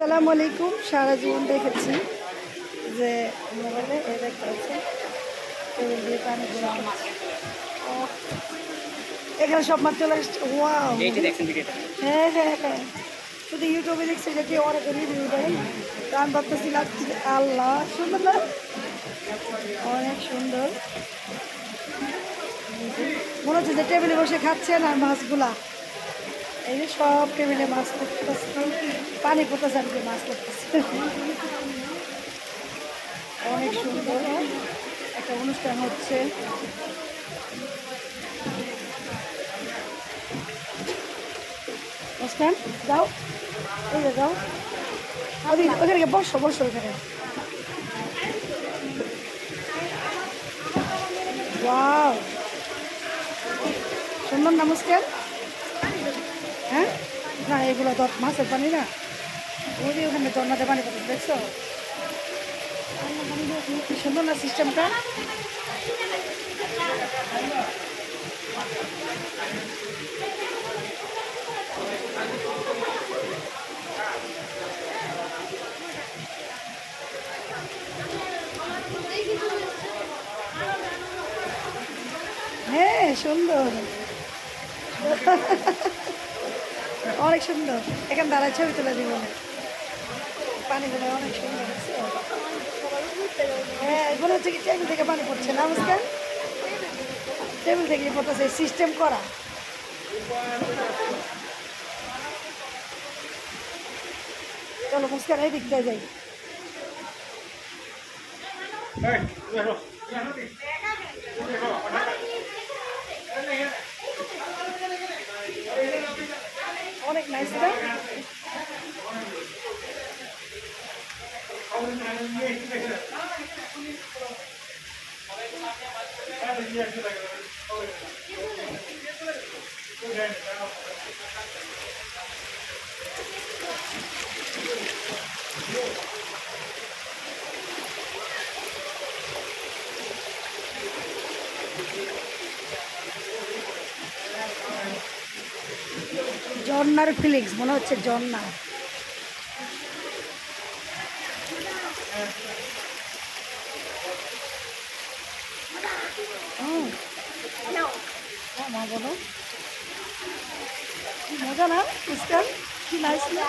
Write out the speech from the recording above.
আসসালামু আলাইকুম। সারা জীবন দেখেছি যে মোবাইলে এই দেখতে পাচ্ছি টেবিল দিয়ে পানি এখানে সব মাছ চলে আসছে। ওয়াও, হ্যাঁ হ্যাঁ হ্যাঁ, শুধু ইউটিউবে দেখছি যে কেউ অনেক রিভিউ দেয়, তো আমি ভাবতেছিলাম আল্লাহ সুন্দর না, অনেক সুন্দর। মনে হচ্ছে যে টেবিলে বসে খাচ্ছেন আর মাছগুলা এই যে সব টেবিলে মাছ করতেছে, পানি করতেছে আর কি মাছ করতেছে। অনেক সুন্দর একটা অনুষ্ঠান হচ্ছে। অনুষ্ঠান যাও, এই যে যাও ওখানে বসো বসো ওখানে। ওয়াও, সুন্দর। নমস্কার। হ্যাঁ না, এগুলো তো মাছের পানি না, ওই যে ওখানে ঝর্ণাতে পানি পড়ছে দেখছো, সুন্দর না সিস্টেমটা। হ্যাঁ সুন্দর, অনেক সুন্দর। এখানে দাঁড়ায় ছবি তুলে দিব, পানিগুলো অনেক সুন্দর। হ্যাঁ এগুলো হচ্ছে কি টেবিল থেকে পানি পড়ছে। নমস্কার, টেবিল থেকে পড়তেছে, সিস্টেম করা। চলো মুস্কান এই দিকটায় যাই। অনেক নাইস না? ঝর্নার ফিলিংস মনে হচ্ছে, ঝর্ণা। মা বলো, মজা না মুস্কান, কি নাইস না?